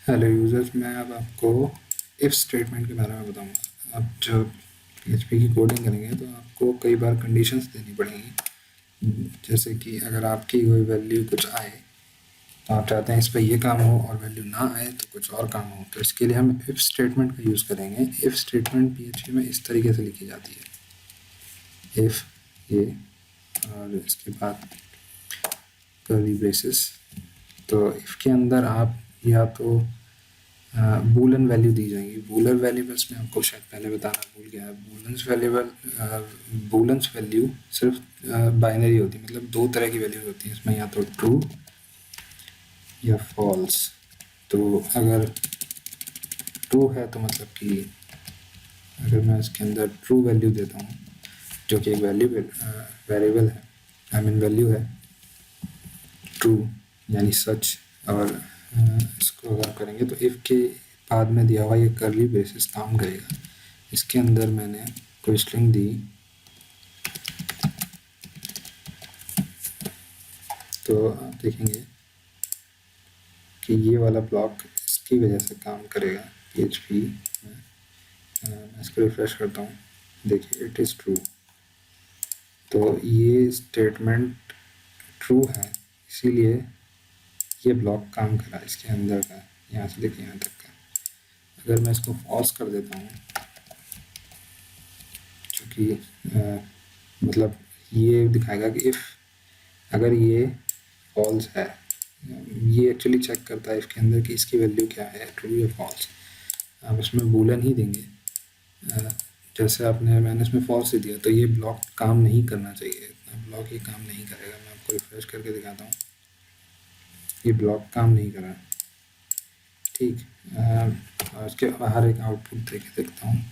Hello users, मैं अब आपको इफ़ स्टेटमेंट के बारे में बताऊंगा। आप जब PHP की कोडिंग करेंगे तो आपको कई बार कंडीशंस देनी पड़ेंगी। जैसे कि अगर आपकी कोई वैल्यू कुछ आए तो आप चाहते हैं इस पर ये काम हो, और वैल्यू ना आए तो कुछ और काम हो। तो इसके लिए हम इफ़ स्टेटमेंट का यूज़ करेंगे। इफ़ स्टेटमेंट PHP में इस तरीके से लिखी जाती है, इफ़ ये और इसके बाद कर्ली ब्रेसेस। तो इफ़ के अंदर आप या तो बूलन वैल्यू दी जाएंगी। बूलन वेरिएबल्स में आपको शायद पहले बताना भूल गया है। बूलन्स वैल्यू सिर्फ बाइनरी होती है, मतलब दो तरह की वैल्यूज होती हैं इसमें, या तो ट्रू या फॉल्स। तो अगर ट्रू है तो मतलब कि अगर मैं इसके अंदर ट्रू वैल्यू देता हूँ, जो कि एक वेरिएबल है, आई मीन वैल्यू है ट्रू यानी सच, और इसको अगर करेंगे तो इफ़ के बाद में दिया हुआ ये कर्ली ब्रेसेस काम करेगा। इसके अंदर मैंने कोई स्ट्रिंग दी तो आप देखेंगे कि ये वाला ब्लॉक इसकी वजह से काम करेगा PHP में। मैं इसको रिफ्रेश करता हूँ, देखिए इट इज़ ट्रू। तो ये स्टेटमेंट ट्रू है, इसीलिए ये ब्लॉक काम करा इसके अंदर का, यहाँ से लेके यहाँ तक का। अगर मैं इसको फॉल्स कर देता हूँ, चूँकि मतलब ये दिखाएगा कि इफ़ अगर ये फॉल्स है, ये एक्चुअली चेक करता है इसके अंदर कि इसकी वैल्यू क्या है, ट्रू या फॉल्स। आप इसमें बूलन ही देंगे, जैसे मैंने इसमें फॉल्स ही दिया, तो ये ब्लॉक काम नहीं करना चाहिए। ब्लॉक ये काम नहीं करेगा। मैं आपको रिफ्रेश करके दिखाता हूँ, ये ब्लॉक काम नहीं करा। ठीक, इसके बाहर एक आउटपुट देके देखता हूँ।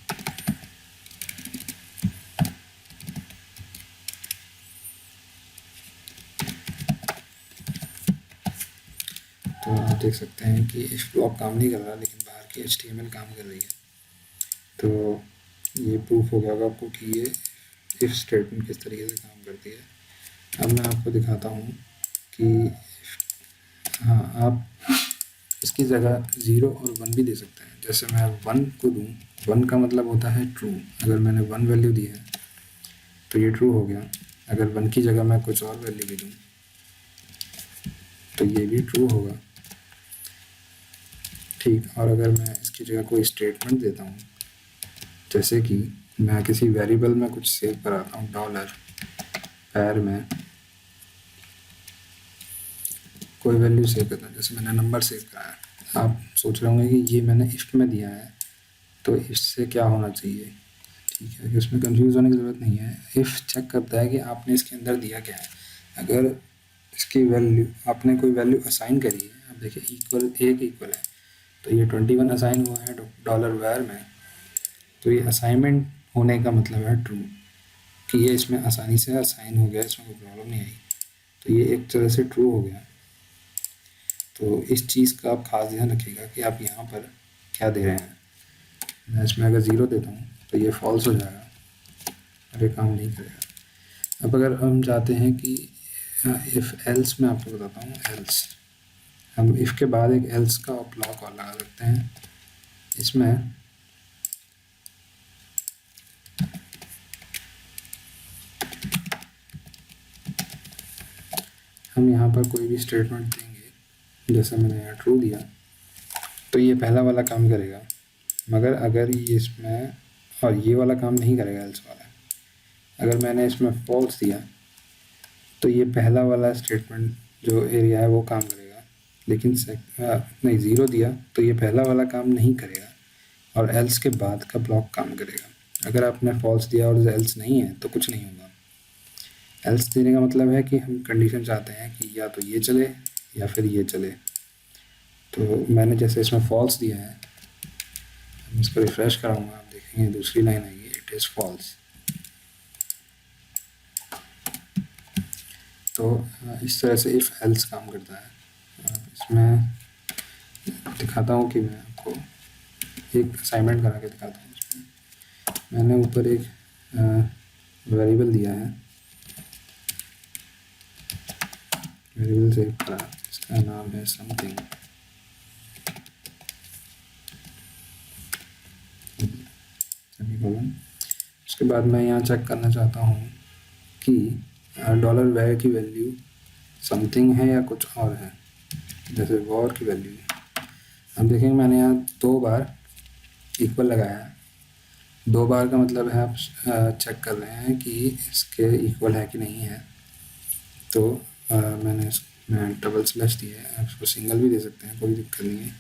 तो आप देख सकते हैं कि इफ ब्लॉक काम नहीं कर रहा, लेकिन बाहर की HTML काम कर रही है। तो ये प्रूफ हो गया होगा आपको कि ये इफ स्टेटमेंट किस तरीके से काम करती है। अब मैं आपको दिखाता हूँ कि हाँ, आप इसकी जगह 0 और 1 भी दे सकते हैं। जैसे मैं 1 को दूँ, 1 का मतलब होता है ट्रू। अगर मैंने 1 वैल्यू दी है तो ये ट्रू हो गया। अगर 1 की जगह मैं कुछ और वैल्यू भी दूँ तो ये भी ट्रू होगा। ठीक, और अगर मैं इसकी जगह कोई स्टेटमेंट देता हूँ, जैसे कि मैं किसी वेरिएबल में कुछ सेव कराता हूँ, $पैर में कोई वैल्यू सेव करता हूँ, जैसे मैंने नंबर सेव कराया। आप सोच रहे होंगे कि ये मैंने इफ़ में दिया है तो इससे क्या होना चाहिए। ठीक है, इसमें कंफ्यूज होने की ज़रूरत नहीं है। इफ़ चेक करता है कि आपने इसके अंदर दिया क्या है। अगर इसकी वैल्यू, आपने कोई वैल्यू असाइन करी है, आप देखिए इक्वल, एक इक्वल है, तो ये 21 असाइन हुआ है $var में। तो ये असाइनमेंट होने का मतलब है ट्रू, कि ये इसमें आसानी से असाइन हो गया, इसमें कोई प्रॉब्लम नहीं आई। तो ये एक तरह से ट्रू हो गया। तो इस चीज़ का आप खास ध्यान रखिएगा कि आप यहाँ पर क्या दे रहे हैं। मैं इसमें अगर 0 देता हूँ तो ये फॉल्स हो जाएगा और ये काम नहीं करेगा। अब अगर हम चाहते हैं कि इफ़ एल्स, मैं आपको बताता हूँ एल्स, हम इफ़ के बाद एक एल्स का ब्लॉक और लगा सकते हैं। इसमें हम यहाँ पर कोई भी स्टेटमेंट देंगे, जैसे मैंने यहाँ ट्रू दिया, तो ये पहला वाला काम करेगा। मगर अगर ये इसमें, और ये वाला काम नहीं करेगा एल्स वाला। अगर मैंने इसमें फॉल्स दिया तो ये पहला वाला स्टेटमेंट जो एरिया है वो काम करेगा, लेकिन नहीं, 0 दिया तो ये पहला वाला काम नहीं करेगा और एल्स के बाद का ब्लॉक काम करेगा। अगर आपने फॉल्स दिया और एल्स नहीं है तो कुछ नहीं होगा। एल्स देने का मतलब है कि हम कंडीशन चाहते हैं कि या तो ये चले या फिर ये चले। तो मैंने जैसे इसमें फॉल्स दिया है, हम इसको रिफ्रेश कराऊंगा, आप देखेंगे दूसरी लाइन आएगी, इट इज़ फॉल्स। तो इस तरह से इफ़ एल्स काम करता है। इसमें दिखाता हूँ कि मैं आपको एक असाइनमेंट करा के दिखाता हूँ। इसमें मैंने ऊपर एक वेरिएबल दिया है, वेरिएबल सेव करा, इसका नाम है समथिंग। सेमीकोलन। उसके बाद मैं यहाँ चेक करना चाहता हूँ कि $var की वैल्यू समथिंग है या कुछ और है, जैसे वॉर की वैल्यू। अब देखेंगे मैंने यहाँ 2 बार इक्वल लगाया है। 2 बार का मतलब है आप चेक कर रहे हैं कि इसके इक्वल है कि नहीं है। तो मैंने डबल स्लैश दिया है, आप इसको सिंगल भी दे सकते हैं, कोई दिक्कत नहीं है।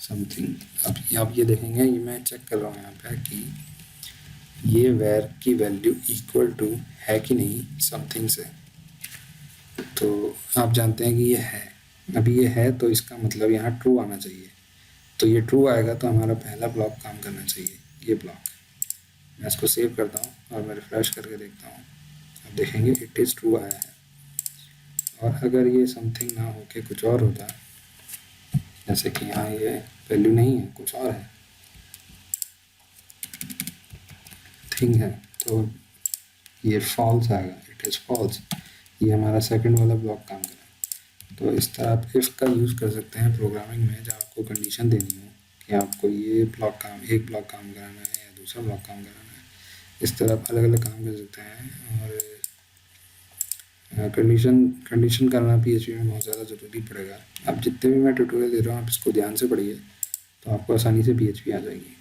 समथिंग, अब आप ये देखेंगे, ये मैं चेक कर रहा हूँ यहाँ पे कि ये वेर की वैल्यू इक्वल टू है कि नहीं समथिंग से। तो आप जानते हैं कि ये है, अभी ये है तो इसका मतलब यहाँ ट्रू आना चाहिए। तो ये ट्रू आएगा तो हमारा पहला ब्लॉक काम करना चाहिए, ये ब्लॉक। मैं इसको सेव करता हूँ और मैं रिफ्रेश करके देखता हूँ, अब देखेंगे इट इज़ ट्रू आया है। और अगर ये समथिंग ना हो के कुछ और होता, जैसे कि यहाँ ये वैल्यू नहीं है, कुछ और है, थिंग है, तो ये फॉल्स आएगा, इट इज़ फॉल्स। ये हमारा सेकंड वाला ब्लॉक काम करेगा। तो इस तरह आप इफ़ का यूज़ कर सकते हैं प्रोग्रामिंग में, जब आपको कंडीशन देनी हो कि आपको ये ब्लॉक काम, एक ब्लॉक काम कराना है या दूसरा ब्लॉक काम कराना है। इस तरह आप अलग अलग काम कर सकते हैं। और कंडीशन करना PHP में बहुत ज़्यादा ज़रूरी पड़ेगा। अब जितने भी मैं ट्यूटोरियल दे रहा हूँ आप इसको ध्यान से पढ़िए, तो आपको आसानी से PHP आ जाएगी।